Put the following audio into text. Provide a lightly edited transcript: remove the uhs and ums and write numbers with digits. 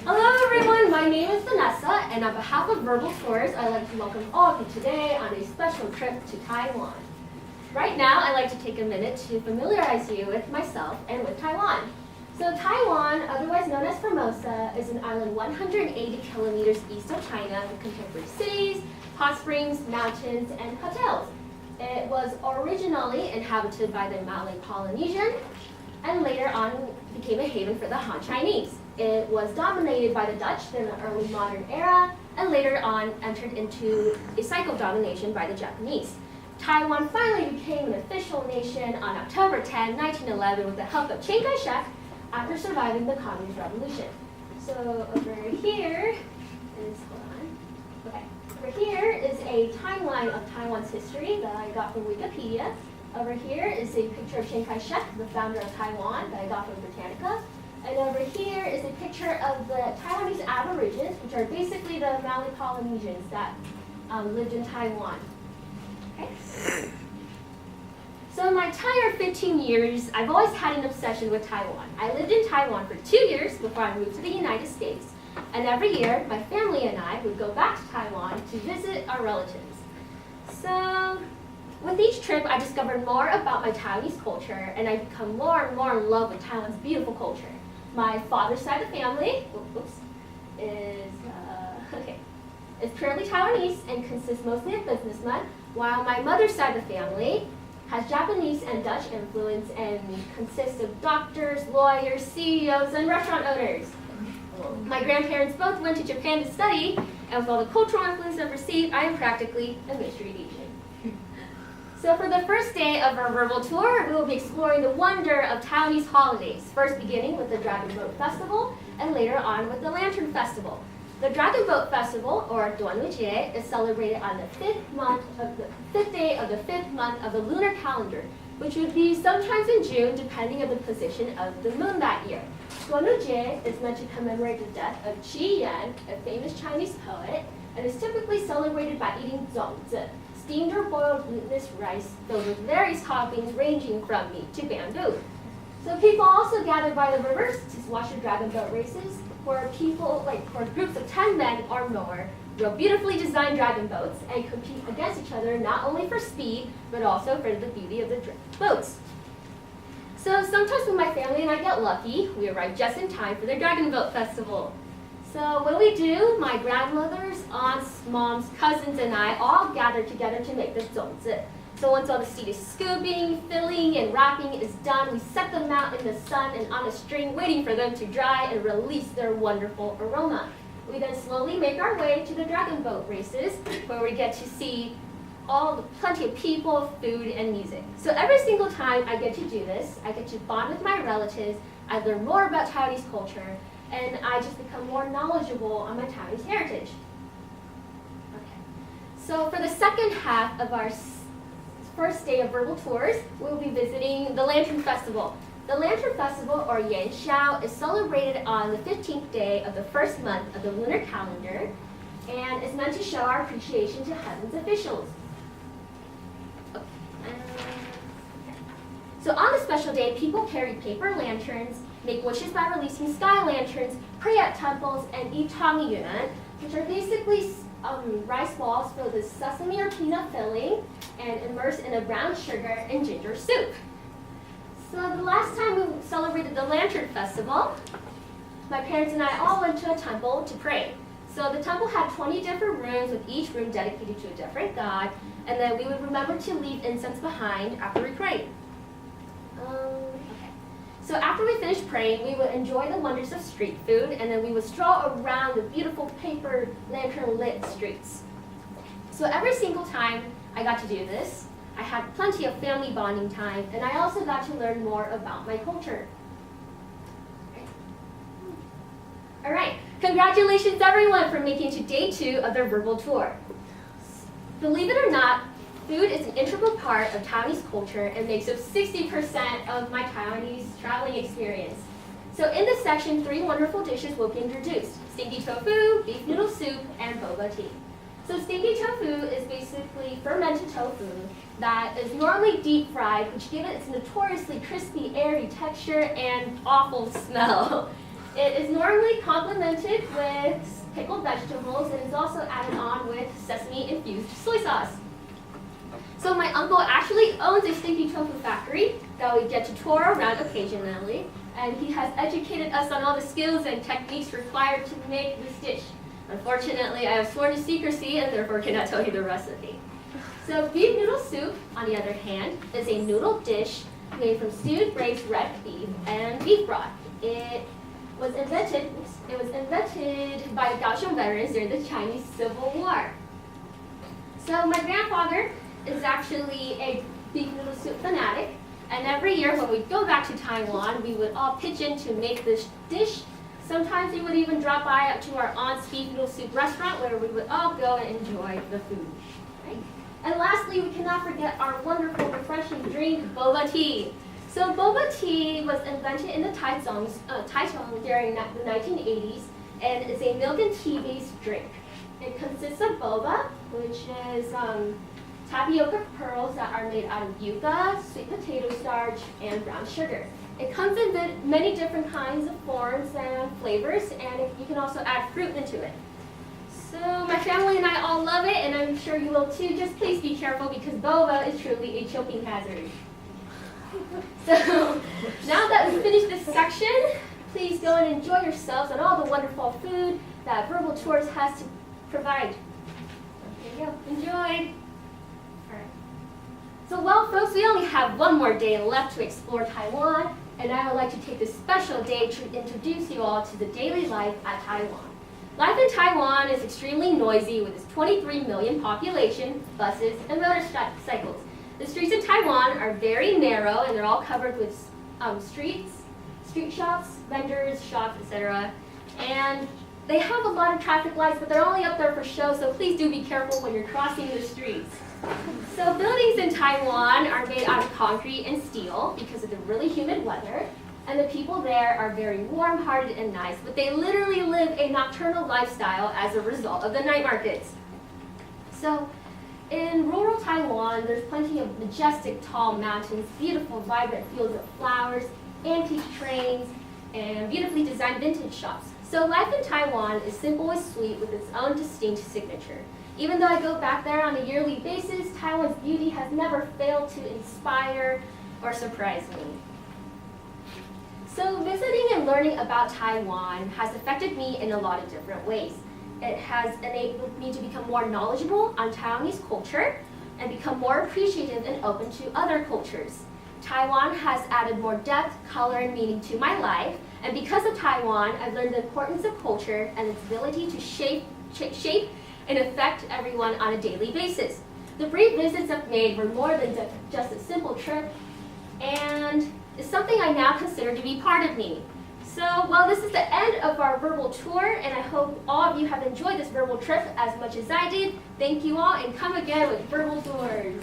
Hello everyone, my name is Vanessa, and on behalf of Verbal Tours, I'd like to welcome all of you today on a special trip to Taiwan. Right now, I'd like to take a minute to familiarize you with myself and with Taiwan. So Taiwan, otherwise known as Formosa, is an island 180 kilometers east of China with contemporary cities, hot springs, mountains, and hotels. It was originally inhabited by the Malay Polynesian, and later on became a haven for the Han Chinese. It was dominated by the Dutch in the early modern era, and later on entered into a cycle of domination by the Japanese. Taiwan finally became an official nation on October 10, 1911 with the help of Chiang Kai-shek after surviving the Communist Revolution. So over here is, over here is a timeline of Taiwan's history that I got from Wikipedia. Over here is a picture of Chiang Kai-shek, the founder of Taiwan, that I got from Britannica. And over here is a picture of the Taiwanese Aborigines, which are basically the Malay Polynesians that lived in Taiwan. Okay. So in my entire 15 years, I've always had an obsession with Taiwan. I lived in Taiwan for 2 years before I moved to the United States. And every year, my family and I would go back to Taiwan to visit our relatives. So with each trip, I discovered more about my Taiwanese culture, and I become more and more in love with Taiwan's beautiful culture. My father's side of the family is purely Taiwanese and consists mostly of businessmen, while my mother's side of the family has Japanese and Dutch influence and consists of doctors, lawyers, CEOs, and restaurant owners. My grandparents both went to Japan to study, and with all the cultural influence I've received, I am practically a mystery Asian. So for the first day of our verbal tour, we will be exploring the wonder of Taiwanese holidays, first beginning with the Dragon Boat Festival, and later on with the Lantern Festival. The Dragon Boat Festival, or Duanujie, is celebrated on the fifth day of the fifth month of the lunar calendar, which would be sometimes in June, depending on the position of the moon that year. Duanujie is meant to commemorate the death of Qi Yan, a famous Chinese poet, and is typically celebrated by eating zongzi, steamed or boiled glutinous rice filled with various toppings ranging from meat to bamboo. So people also gather by the rivers to watch the dragon boat races, where groups of 10 men or more row beautifully designed dragon boats and compete against each other not only for speed, but also for the beauty of the boats. So sometimes when my family and I get lucky, we arrive just in time for the Dragon Boat Festival. So what we do, my grandmothers, aunts, moms, cousins, and I all gather together to make the zongzi. So once all the seed is scooping, filling, and wrapping is done, we set them out in the sun and on a string, waiting for them to dry and release their wonderful aroma. We then slowly make our way to the dragon boat races, where we get to see plenty of people, food, and music. So every single time I get to do this, I get to bond with my relatives, I learn more about Taiwanese culture, and I just become more knowledgeable on my Taiwanese heritage. Okay. So for the second half of our first day of verbal tours, we'll be visiting the Lantern Festival. The Lantern Festival, or Yanxiao, is celebrated on the 15th day of the first month of the lunar calendar, and is meant to show our appreciation to heaven's officials. So on this special day, people carry paper lanterns, make wishes by releasing sky lanterns, pray at temples, and eat tangyuan, which are basically rice balls filled with sesame or peanut filling and immersed in a brown sugar and ginger soup. So the last time we celebrated the Lantern Festival, my parents and I all went to a temple to pray. So the temple had 20 different rooms, with each room dedicated to a different god, and then we would remember to leave incense behind after we prayed. So after we finished praying, we would enjoy the wonders of street food, and then we would stroll around the beautiful paper lantern-lit streets. So every single time I got to do this, I had plenty of family bonding time, and I also got to learn more about my culture. All right, congratulations everyone for making it to day 2 of their verbal tour. Believe it or not, food is an integral part of Taiwanese culture and makes up 60% of my Taiwanese traveling experience. So in this section, 3 wonderful dishes will be introduced: stinky tofu, beef noodle soup, and boba tea. So stinky tofu is basically fermented tofu that is normally deep fried, which gives it its notoriously crispy, airy texture and awful smell. It is normally complemented with pickled vegetables and is also added on with sesame-infused soy sauce. So my uncle actually owns a stinky tofu factory that we get to tour around occasionally, and he has educated us on all the skills and techniques required to make this dish. Unfortunately, I have sworn to secrecy and therefore cannot tell you the recipe. So beef noodle soup, on the other hand, is a noodle dish made from stewed braised red beef and beef broth. It was invented by Kaohsiung veterans during the Chinese Civil War. So my grandfather is actually a beef noodle soup fanatic, and every year when we go back to Taiwan, we would all pitch in to make this dish. Sometimes we would even drop by to our aunt's beef noodle soup restaurant where we would all go and enjoy the food. Right? And lastly, we cannot forget our wonderful, refreshing drink, Boba Tea. So Boba Tea was invented in the Taiwan during the 1980s, and is a milk and tea-based drink. It consists of boba, which is tapioca pearls that are made out of yuca, sweet potato starch, and brown sugar. It comes in many different kinds of forms and flavors, and you can also add fruit into it. So my family and I all love it, and I'm sure you will too. Just please be careful because boba is truly a choking hazard. So now that we've finished this section, please go and enjoy yourselves and all the wonderful food that Verbal Tours has to provide. There you go. Enjoy. So well, folks, we only have one more day left to explore Taiwan, and I would like to take this special day to introduce you all to the daily life at Taiwan. Life in Taiwan is extremely noisy with its 23 million population, buses, and motorcycles. The streets in Taiwan are very narrow, and they're all covered with street shops, vendors, shops, etc. And they have a lot of traffic lights, but they're only up there for show, so please do be careful when you're crossing the streets. So buildings in Taiwan are made out of concrete and steel because of the really humid weather, and the people there are very warm-hearted and nice, but they literally live a nocturnal lifestyle as a result of the night markets. So in rural Taiwan, there's plenty of majestic tall mountains, beautiful vibrant fields of flowers, antique trains, and beautifully designed vintage shops. So life in Taiwan is simple and sweet with its own distinct signature. Even though I go back there on a yearly basis, Taiwan's beauty has never failed to inspire or surprise me. So visiting and learning about Taiwan has affected me in a lot of different ways. It has enabled me to become more knowledgeable on Taiwanese culture and become more appreciative and open to other cultures. Taiwan has added more depth, color, and meaning to my life, and because of Taiwan, I've learned the importance of culture and its ability to shape and affect everyone on a daily basis. The brief visits I've made were more than just a simple trip, and it's something I now consider to be part of me. So, well, this is the end of our verbal tour, and I hope all of you have enjoyed this verbal trip as much as I did. Thank you all, and come again with verbal tours.